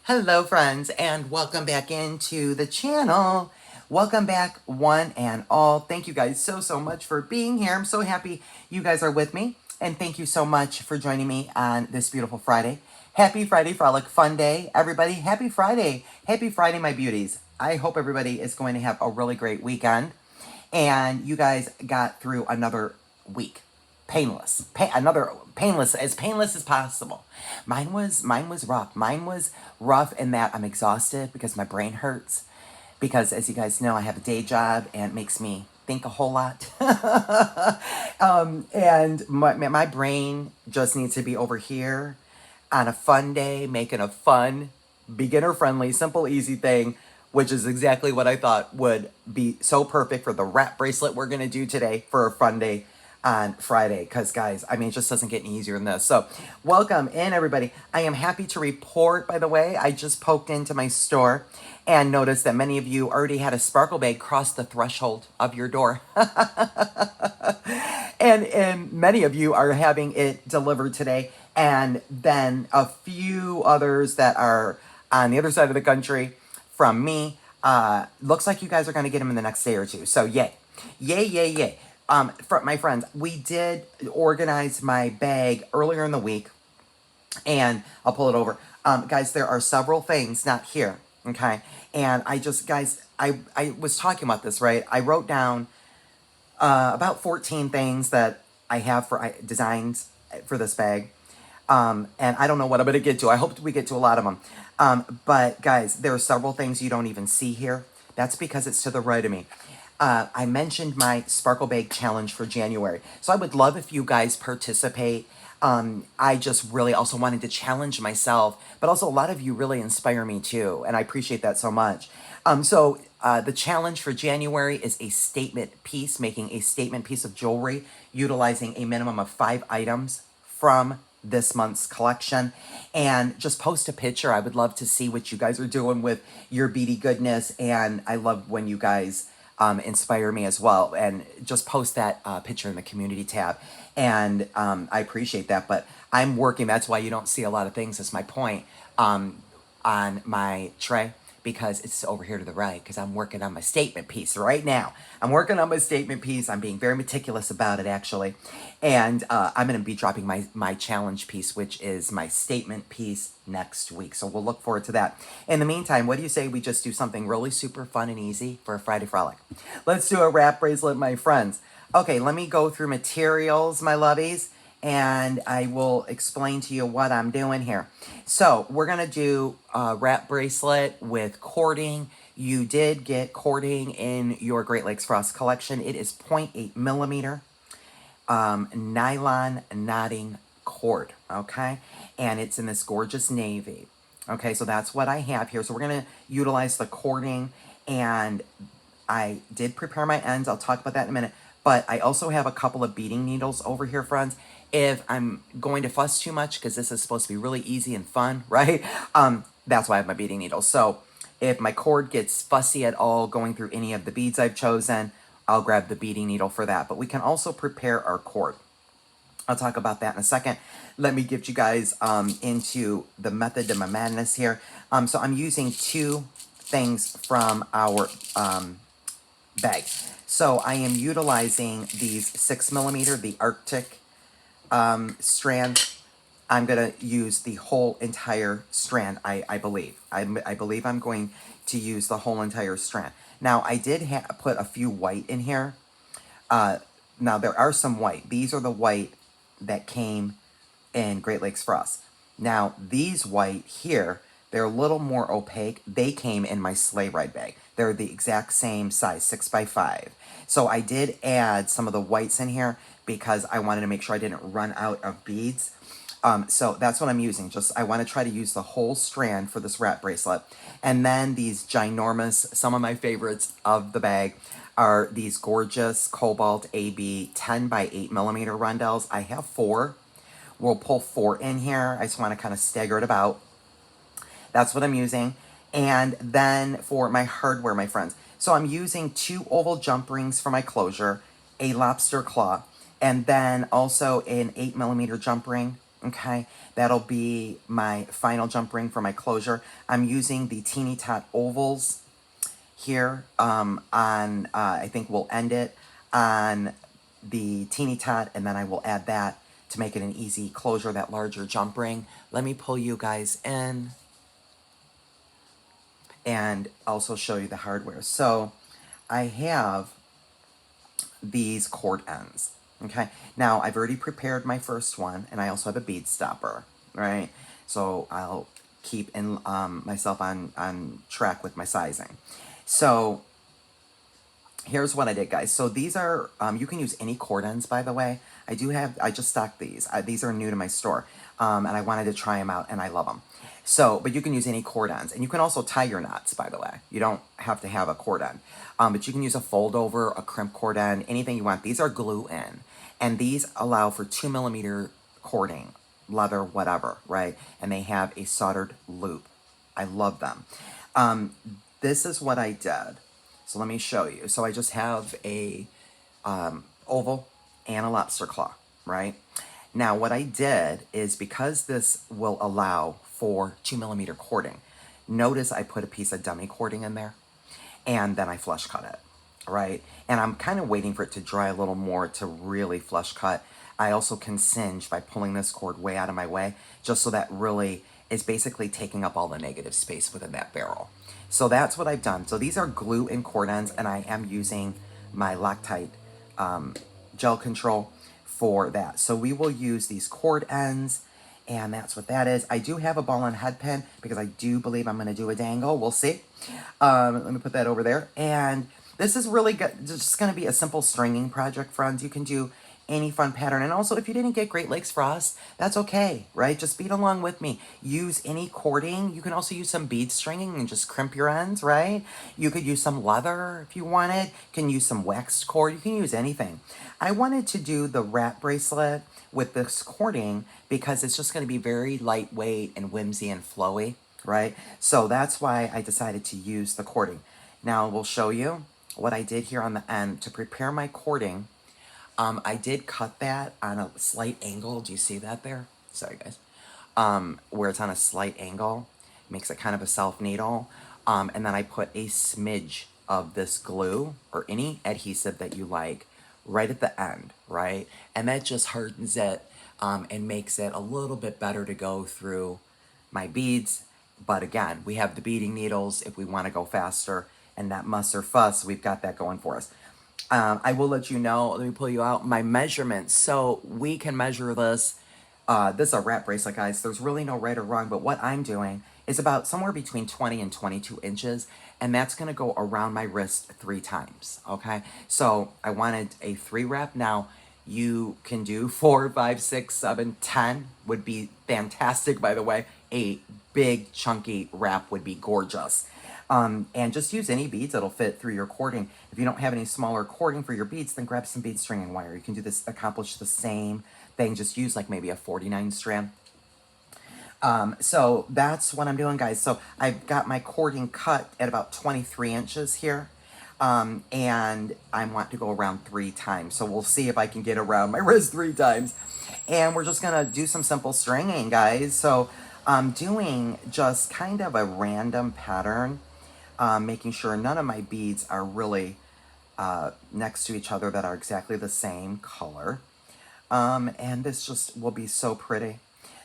Hello friends and welcome back into the channel. Welcome back one and all. Thank you guys so much for being here. I'm so happy you guys are with me and thank you so much for joining me on this beautiful Friday. Happy Friday Frolic Fun Day everybody. Happy Friday. Happy Friday my beauties. I hope everybody is going to have a really great weekend and you guys got through another week painless. Another painless, as painless as possible. Mine was rough. Mine was rough in that I'm exhausted because my brain hurts. Because as you guys know, I have a day job and it makes me think a whole lot. And my brain just needs to be over here on a fun day, making a fun, beginner friendly, simple, easy thing, which is exactly what I thought would be so perfect for the wrap bracelet we're gonna do today for a fun day on Friday. Because guys, I mean, it just doesn't get any easier than this. So welcome in everybody. I am happy to report, by the way, I just poked into my store and noticed that many of you already had a sparkle bag cross the threshold of your door. And many of you are having it delivered today. And then a few others that are on the other side of the country from me. Looks like you guys are going to get them in the next day or two. So yay. Yay. For my friends, we did organize my bag earlier in the week. And I'll pull it over. Guys, there are several things not here. Okay. And I was talking about this, right? I wrote down about 14 things that I have for designs for this bag. And I don't know what I'm going to get to. I hope we get to a lot of them. But guys, there are several things you don't even see here. That's because it's to the right of me. I mentioned my Sparkle Bag Challenge for January. So I would love if you guys participate. I just really also wanted to challenge myself, but also a lot of you really inspire me too. And I appreciate that so much. The challenge for January is a statement piece, making a statement piece of jewelry, utilizing a minimum of 5 items from this month's collection, and just post a picture. I would love to see what you guys are doing with your beady goodness, and I love when you guys inspire me as well, and just post that picture in the community tab, and I appreciate that. But I'm working, that's why you don't see a lot of things, that's my point, on my tray, because it's over here to the right, because I'm working on my statement piece right now. I'm working on my statement piece. I'm being very meticulous about it, actually. And I'm going to be dropping my challenge piece, which is my statement piece, next week. So we'll look forward to that. In the meantime, what do you say we just do something really super fun and easy for a Friday Frolic? Let's do a wrap bracelet, my friends. Okay, let me go through materials, my lovies, and I will explain to you what I'm doing here. So we're going to do a wrap bracelet with cording. You did get cording in your Great Lakes Frost collection. It is 0.8 millimeter nylon knotting cord, okay? And it's in this gorgeous navy. Okay, so that's what I have here. So we're going to utilize the cording, and I did prepare my ends. I'll talk about that in a minute. But I also have a couple of beading needles over here, friends. If I'm going to fuss too much, because this is supposed to be really easy and fun, right? That's why I have my beading needles. So if my cord gets fussy at all going through any of the beads I've chosen, I'll grab the beading needle for that. But we can also prepare our cord. I'll talk about that in a second. Let me get you guys into the method of my madness here. So I'm using 2 things from our bag. So I am utilizing these 6 millimeter, the Arctic strand. I'm going to use the whole entire strand, I believe. I believe I'm going to use the whole entire strand. Now, I did put a few white in here. Now, there are some white. These are the white that came in Great Lakes Frost. Now, these white here, they're a little more opaque. They came in my sleigh ride bag. They're the exact same size, 6x5. So I did add some of the whites in here because I wanted to make sure I didn't run out of beads. So that's what I'm using. I want to try to use the whole strand for this wrap bracelet. And then these ginormous, some of my favorites of the bag are these gorgeous Cobalt AB 10 by 8 millimeter rondelles. I have 4. We'll pull 4 in here. I just want to kind of stagger it about. That's what I'm using. And then for my hardware, my friends. So I'm using 2 oval jump rings for my closure, a lobster claw, and then also an 8 millimeter jump ring. Okay, that'll be my final jump ring for my closure. I'm using the Teeny Tot ovals here I think we'll end it on the Teeny Tot, and then I will add that to make it an easy closure, that larger jump ring. Let me pull you guys in and also show you the hardware. So I have these cord ends. Okay, now I've already prepared my first one, and I also have a bead stopper, right? So I'll keep in myself on track with my sizing. So here's what I did, guys. So these are, you can use any cord ends, by the way. I just stocked these. These are new to my store, and I wanted to try them out, and I love them. So, but you can use any cord ends, and you can also tie your knots, by the way. You don't have to have a cord end, but you can use a fold over, a crimp cord end, anything you want. These are glue in, and these allow for 2mm cording, leather, whatever, right? And they have a soldered loop. I love them. This is what I did. So let me show you. So I just have a oval and a lobster claw, right? Now what I did is, because this will allow for 2mm cording, notice I put a piece of dummy cording in there, and then I flush cut it, right? And I'm kind of waiting for it to dry a little more to really flush cut. I also can singe by pulling this cord way out of my way, just so that really is basically taking up all the negative space within that barrel. So that's what I've done. So these are glue and cord ends, and I am using my Loctite gel control for that. So we will use these cord ends, and that's what that is. I do have a ball and head pin because I do believe I'm going to do a dangle. We'll see. Let me put that over there. And this is really good. It's just going to be a simple stringing project, friends. You can do any fun pattern. And also, if you didn't get Great Lakes Frost, that's okay, right? Just bead along with me. Use any cording. You can also use some bead stringing and just crimp your ends, right? You could use some leather if you wanted. You can use some waxed cord. You can use anything. I wanted to do the wrap bracelet with this cording because it's just going to be very lightweight and whimsy and flowy, right? So that's why I decided to use the cording. Now we'll show you what I did here on the end to prepare my cording. I did cut that on a slight angle. Do you see that there? Sorry, guys. Where it's on a slight angle. Makes it kind of a self needle. And then I put a smidge of this glue or any adhesive that you like right at the end, right? And that just hardens it and makes it a little bit better to go through my beads. But again, we have the beading needles if we want to go faster, and that muss or fuss, we've got that going for us. I will let you know, let me pull you out, my measurements. So we can measure this. This is a wrap bracelet, guys. There's really no right or wrong, but what I'm doing is about somewhere between 20 and 22 inches, and that's going to go around my wrist 3 times, okay? So I wanted a 3 wrap. Now, you can do 4, 5, 6, 7, 10 would be fantastic, by the way. A big, chunky wrap would be gorgeous. And just use any beads that'll fit through your cording. If you don't have any smaller cording for your beads, then grab some bead string and wire. You can do this, accomplish the same thing. Just use like maybe a 49 strand. So that's what I'm doing, guys. So I've got my cording cut at about 23 inches here. And I want to go around 3 times. So we'll see if I can get around my wrist 3 times. And we're just going to do some simple stringing, guys. So I'm doing just kind of a random pattern, making sure none of my beads are really next to each other that are exactly the same color. And this just will be so pretty.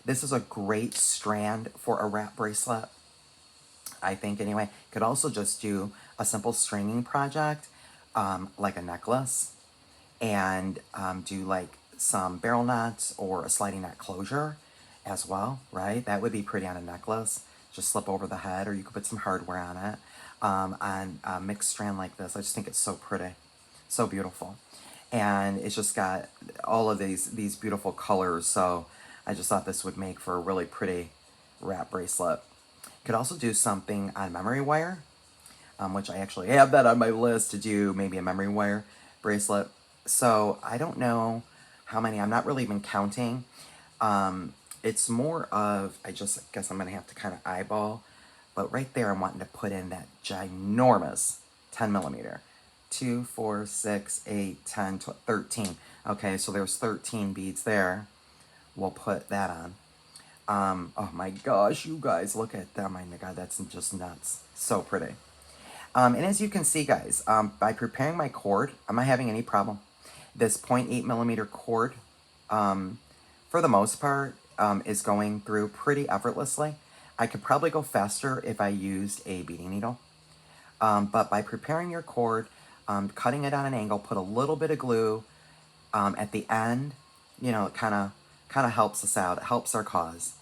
This is a great strand for a wrap bracelet, I think, anyway. Could also just do a simple stringing project, like a necklace, and do like some barrel knots or a sliding knot closure as well, right? That would be pretty on a necklace. Just slip over the head, or you could put some hardware on it, on a mixed strand like this. I just think it's so pretty, so beautiful. And it's just got all of these beautiful colors, so I just thought this would make for a really pretty wrap bracelet. Could also do something on memory wire, which I actually have that on my list to do, maybe a memory wire bracelet. So I don't know how many, I'm not really even counting. It's more of, I just guess I'm going to have to kind of eyeball. But right there, I'm wanting to put in that ginormous 10 millimeter. 2, 4, 6, 8, 10, 12, 13. Okay, so there's 13 beads there. we'll put that on. Oh my gosh, you guys, look at that. My God, that's just nuts. So pretty. And as you can see, guys, by preparing my cord, I'm not having any problem. This 0.8 millimeter cord, for the most part, is going through pretty effortlessly. I could probably go faster if I used a beading needle. But by preparing your cord, cutting it on an angle, put a little bit of glue at the end, you know, it kind of helps us out. It helps our cause.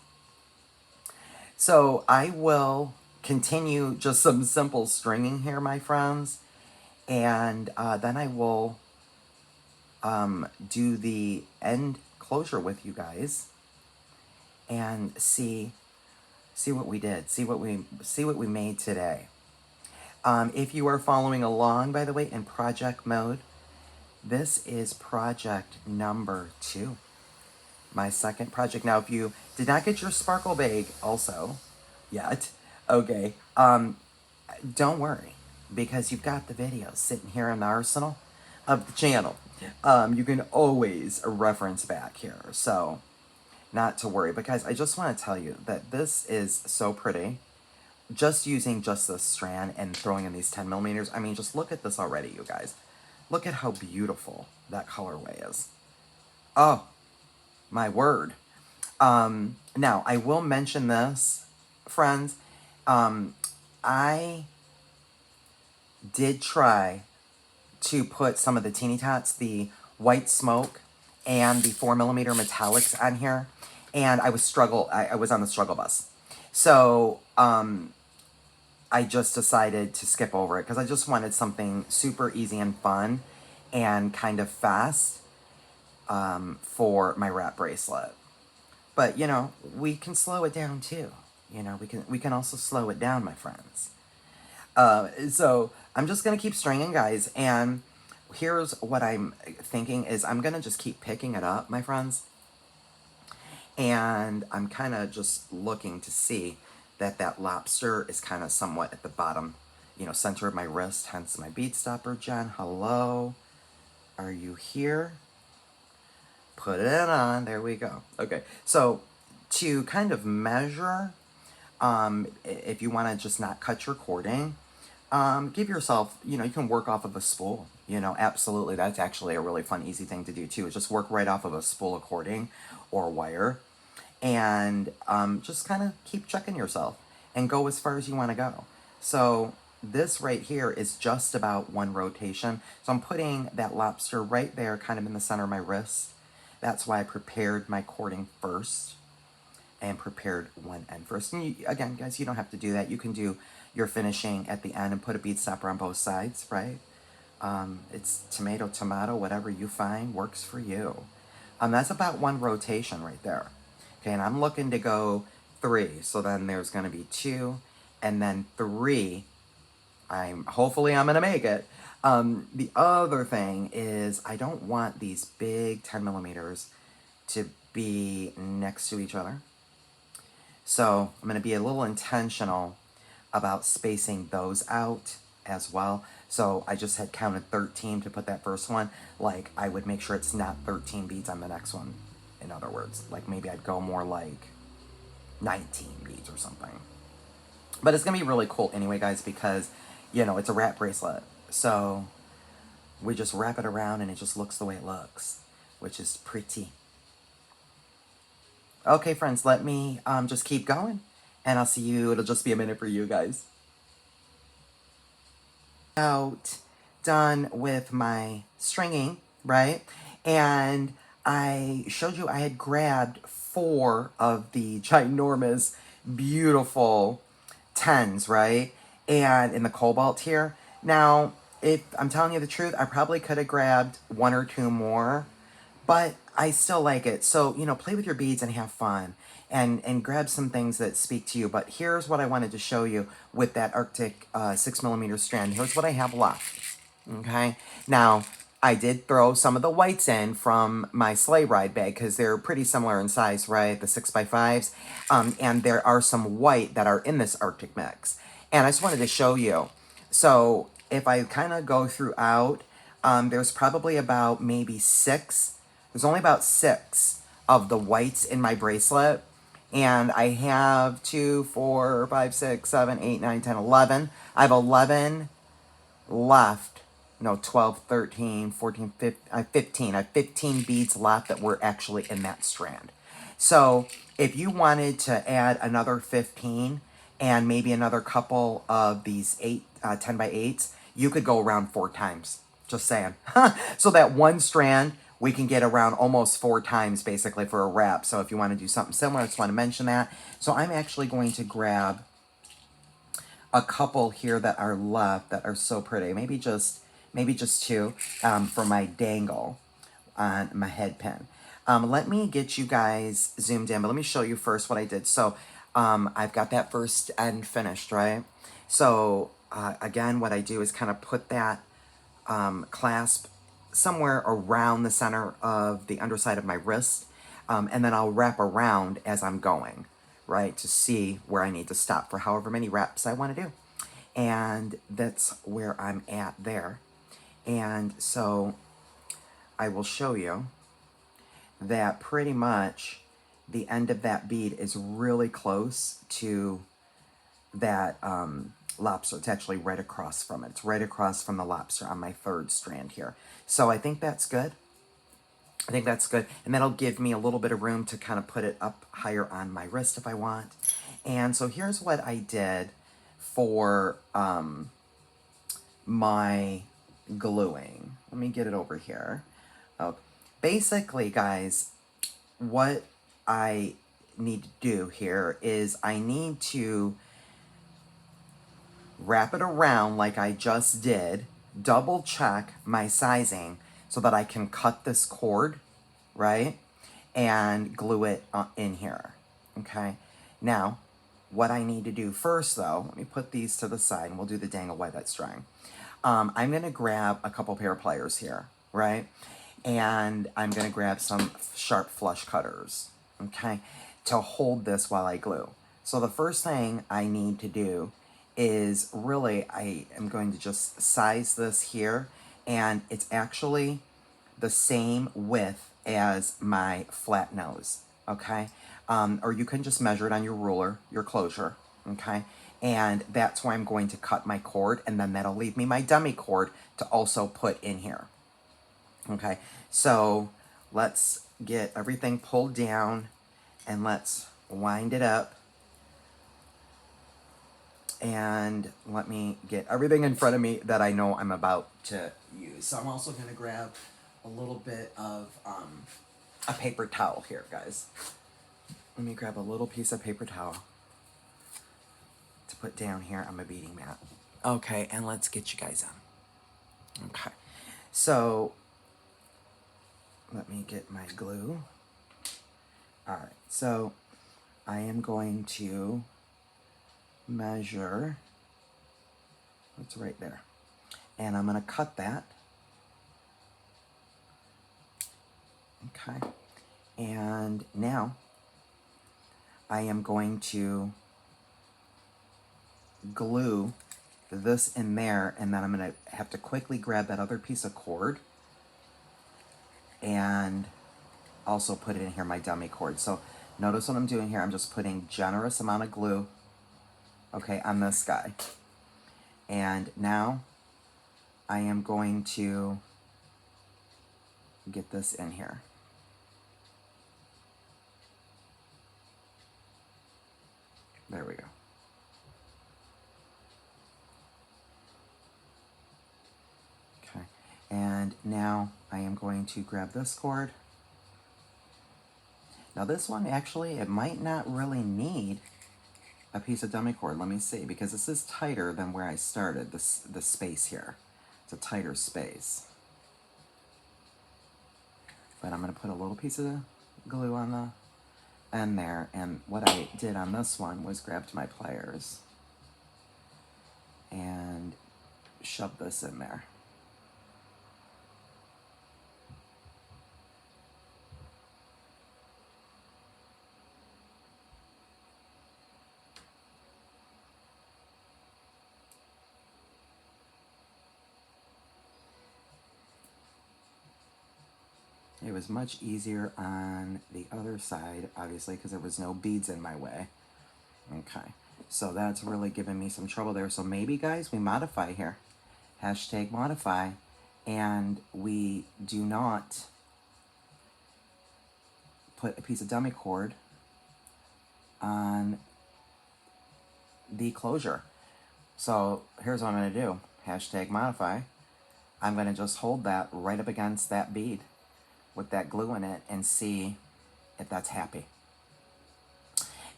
So I will continue just some simple stringing here, my friends, and then I will do the end closure with you guys and see what we did, see what we made today. If you are following along, by the way, in project mode, this is project number 2. My second project. Now, if you did not get your sparkle bag also yet, okay, don't worry, because you've got the videos sitting here in the arsenal of the channel. You can always reference back here, so not to worry. But guys, I just want to tell you that this is so pretty. Just using just this strand and throwing in these 10 millimeters. I mean, just look at this already, you guys. Look at how beautiful that colorway is. Oh, my word. Now, I will mention this, friends. I did try to put some of the teeny tots, the white smoke, and the 4 millimeter metallics on here, and I was on the struggle bus. So, I just decided to skip over it because I just wanted something super easy and fun and kind of fast for my wrap bracelet. But, you know, we can slow it down too. You know, we can also slow it down, my friends. So I'm just going to keep stringing, guys. And here's what I'm thinking is I'm going to just keep picking it up, my friends. And I'm kind of just looking to see that lobster is kind of somewhat at the bottom, you know, center of my wrist, hence my bead stopper. Jen, hello. Are you here? Put it on. There we go. Okay. So to kind of measure, if you want to just not cut your cording, give yourself, you know, you can work off of a spool. You know, absolutely. That's actually a really fun, easy thing to do too. Is just work right off of a spool of cording or wire. And just kind of keep checking yourself and go as far as you want to go. So this right here is just about 1 rotation. So I'm putting that lobster right there kind of in the center of my wrist. That's why I prepared my cording first and prepared one end first. And again, guys, you don't have to do that. You can do your finishing at the end and put a bead stopper on both sides, right? It's tomato, whatever you find works for you. That's about 1 rotation right there. Okay, and I'm looking to go 3. So then there's going to be 2, and then 3. Hopefully I'm going to make it. The other thing is I don't want these big 10 millimeters to be next to each other. So I'm going to be a little intentional about spacing those out as well. So I just had counted 13 to put that first one. Like, I would make sure it's not 13 beads on the next one. In other words, like maybe I'd go more like 19 beads or something. But it's going to be really cool anyway, guys, because, you know, it's a wrap bracelet. So we just wrap it around and it just looks the way it looks, which is pretty. Okay, friends, let me just keep going, and I'll see you. It'll just be a minute for you guys. Done with my stringing, right? And I showed you I had grabbed 4 of the ginormous, beautiful 10s, right? And in the cobalt here. Now, if I'm telling you the truth, I probably could have grabbed 1 or 2 more, but I still like it. So, you know, play with your beads and have fun and grab some things that speak to you. But here's what I wanted to show you with that Arctic 6 millimeter strand. Here's what I have left. Okay. Now, I did throw some of the whites in from my sleigh ride bag because they're pretty similar in size, right? The 6x5s. And there are some white that are in this Arctic mix. And I just wanted to show you. So if I kind of go throughout, there's probably about maybe 6. There's only about 6 of the whites in my bracelet. And I have 2, 4, 5, 6, 7, 8, 9, 10, 11. I have 11 left. No, 12, 13, 14, 15, 15. I have 15 beads left that were actually in that strand. So if you wanted to add another 15 and maybe another couple of these 10 by 8s, you could go around 4 times. Just saying. So that one strand, we can get around almost 4 times basically for a wrap. So if you want to do something similar, I just want to mention that. So I'm actually going to grab a couple here that are left that are so pretty. Maybe just 2 for my dangle on my head pin. Let me get you guys zoomed in, but let me show you first what I did. So I've got that first end finished, right? So again, what I do is kind of put that clasp somewhere around the center of the underside of my wrist, and then I'll wrap around as I'm going, right, to see where I need to stop for however many reps I want to do. And that's where I'm at there. And so I will show you that pretty much the end of that bead is really close to that lobster. It's actually right across from it. It's right across from the lobster on my third strand here. So I think that's good. I think that's good. And that'll give me a little bit of room to kind of put it up higher on my wrist if I want. And so here's what I did for my gluing. Let me get it over here. Oh, basically, guys, what I need to do here is I need to wrap it around like I just did, double check my sizing so that I can cut this cord, right, and glue it in here, okay? Now, what I need to do first, though, let me put these to the side, and we'll do the dangle while that's drying. I'm going to grab a couple pair of pliers here, right? And I'm going to grab some sharp flush cutters, okay, to hold this while I glue. So the first thing I need to do is really, I am going to just size this here, and it's actually the same width as my flat nose, okay? Or you can just measure it on your ruler, your closure, okay? And that's where I'm going to cut my cord, and then that'll leave me my dummy cord to also put in here, okay? So let's get everything pulled down, and let's wind it up. And let me get everything in front of me that I know I'm about to use. So I'm also going to grab a little bit of a paper towel here, guys. Let me grab a little piece of paper towel to put down here on my beading mat. Okay, and let's get you guys on. Okay, so let me get my glue. All right, so I am going to measure, it's right there, and I'm going to cut that, okay, and now I am going to glue this in there, and then I'm going to have to quickly grab that other piece of cord and also put it in here, my dummy cord. So notice what I'm doing here. I'm just putting generous amount of glue, okay, on this guy. And now I am going to get this in here. There we go. Okay, and now I am going to grab this cord. Now this one, actually, it might not really need a piece of dummy cord. Let me see, because this is tighter than where I started, the space here. It's a tighter space. But I'm going to put a little piece of glue on the end there, and what I did on this one was grabbed my pliers and shoved this in there. It was much easier on the other side, obviously, because there was no beads in my way. Okay, so that's really giving me some trouble there. So maybe, guys, we modify here. Hashtag modify. And we do not put a piece of dummy cord on the closure. So here's what I'm going to do. Hashtag modify. I'm going to just hold that right up against that bead with that glue in it and see if that's happy.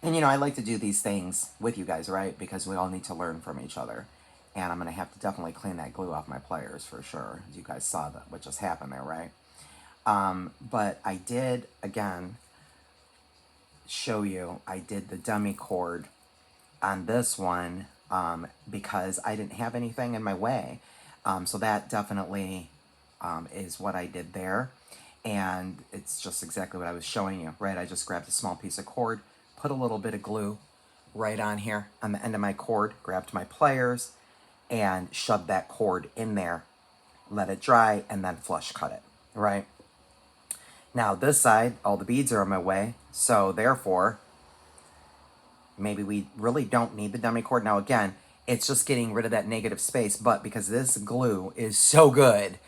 And you know, I like to do these things with you guys, right? Because we all need to learn from each other. And I'm going to have to definitely clean that glue off my pliers for sure. You guys saw that, what just happened there, right? But I did, again, show you, I did the dummy cord on this one because I didn't have anything in my way. So that definitely is what I did there. And it's just exactly what I was showing you, right? I just grabbed a small piece of cord, put a little bit of glue right on here on the end of my cord, grabbed my pliers, and shoved that cord in there, let it dry, and then flush cut it, right? Now this side, all the beads are in my way, so therefore, maybe we really don't need the dummy cord. Now again, it's just getting rid of that negative space, but because this glue is so good,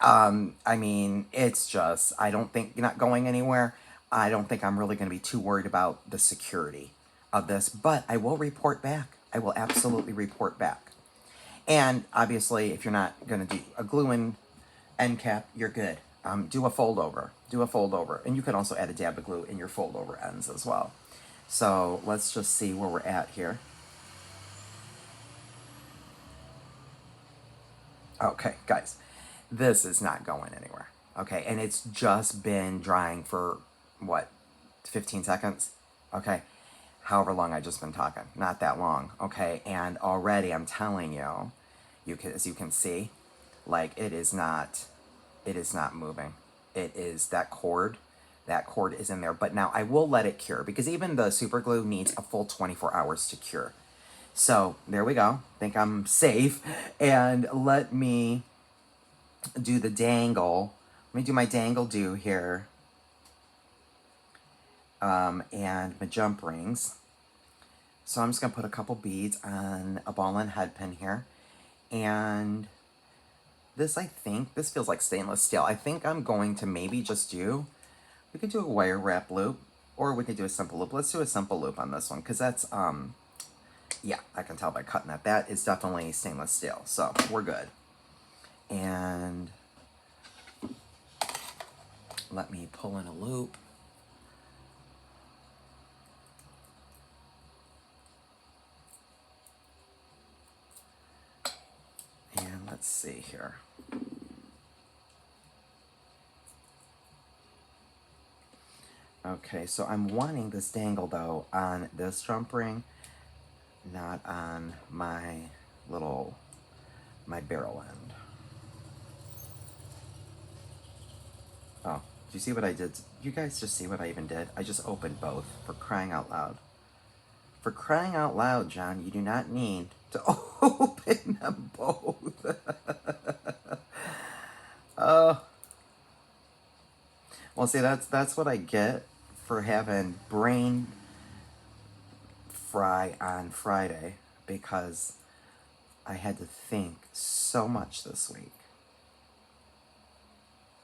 I mean, it's just, I don't think, not going anywhere. I don't think I'm really going to be too worried about the security of this, but I will report back. I will absolutely report back. And obviously, if you're not going to do a glue in end cap, you're good. Do a fold over. Do a fold over. And you can also add a dab of glue in your fold over ends as well. So let's just see where we're at here. Okay, guys, this is not going anywhere. Okay, and it's just been drying for, what, 15 seconds? Okay, however long I just been talking. Not that long, okay? And already I'm telling you, as you can see, like it is not moving. It is that cord is in there. But now I will let it cure because even the super glue needs a full 24 hours to cure. So there we go. Think I'm safe. And let me do the dangle. Let me do my dangle do here. And my jump rings. So I'm just going to put a couple beads on a ball and head pin here. And this, I think, this feels like stainless steel. I think I'm going to maybe just do, we could do a wire wrap loop, or we could do a simple loop. Let's do a simple loop on this one, because that's, yeah, I can tell by cutting that. That is definitely stainless steel, so we're good. And let me pull in a loop. And let's see here. Okay, so I'm wanting this dangle, though, on this jump ring, not on my barrel end. Oh, do you see what I did? You guys just see what I even did? I just opened both, for crying out loud. For crying out loud, John, you do not need to open them both. Oh. Well, see, that's what I get for having brain fry on Friday, because I had to think so much this week.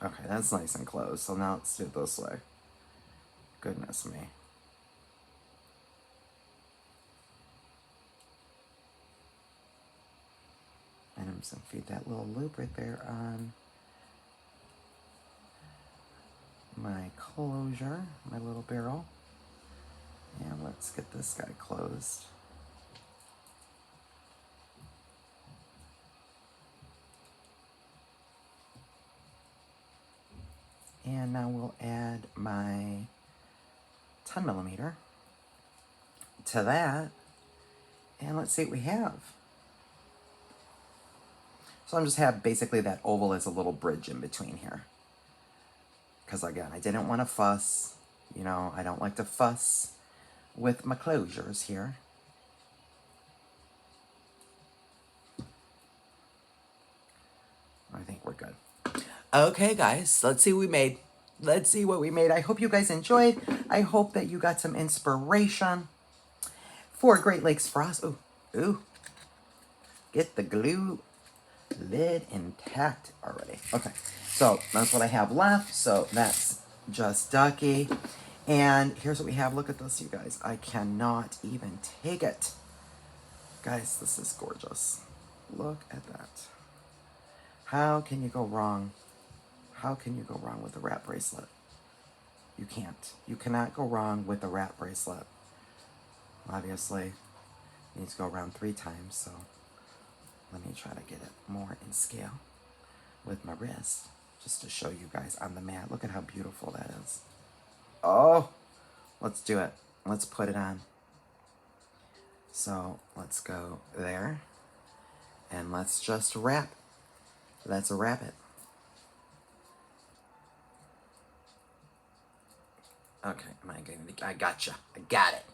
Okay, that's nice and close. So now let's do it this way. Goodness me. And I'm just going to feed that little loop right there on my closure, my little barrel. And let's get this guy closed. And now we'll add my 10 millimeter to that. And let's see what we have. So I'm just have basically that oval as a little bridge in between here. Because again, I didn't want to fuss. You know, I don't like to fuss with my closures here. I think we're good. Okay, guys, let's see what we made. let's see what we made. I hope you guys enjoyed. I hope that you got some inspiration for Great Lakes Frost. Ooh, ooh. Get the glue lid intact already. Okay, so that's what I have left. So that's just Ducky. And here's what we have. Look at this, you guys. I cannot even take it. Guys, this is gorgeous. Look at that. How can you go wrong? How can you go wrong with a wrap bracelet? You can't. You cannot go wrong with a wrap bracelet. Obviously, it needs to go around 3 times, so let me try to get it more in scale with my wrist, just to show you guys on the mat. Look at how beautiful that is. Oh, let's do it. Let's put it on. So let's go there, and let's just wrap. Let's wrap it. Okay, I gotcha. I got it.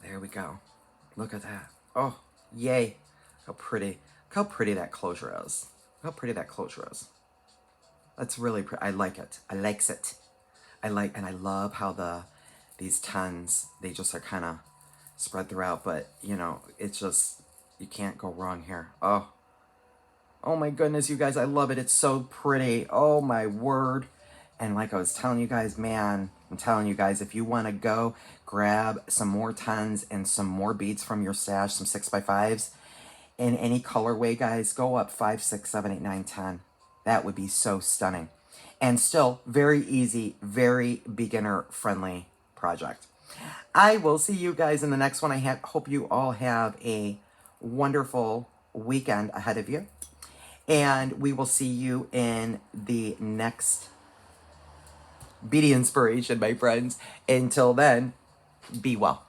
There we go. Look at that. Oh, yay. How pretty. Look how pretty that closure is. Look how pretty that closure is. That's really pretty. I like it. I likes it. And I love how these tons, they just are kind of spread throughout, but you know, it's just, you can't go wrong here. Oh my goodness, you guys, I love it. It's so pretty. Oh my word. And like I was telling you guys, man, I'm telling you guys, if you want to go grab some more tons and some more beads from your stash, some 6x5s, in any colorway, guys, go up 5, 6, 7, 8, 9, 10. That would be so stunning. And still, very easy, very beginner-friendly project. I will see you guys in the next one. I hope you all have a wonderful weekend ahead of you. And we will see you in the next Beauty Inspiration, my friends. Until then, be well.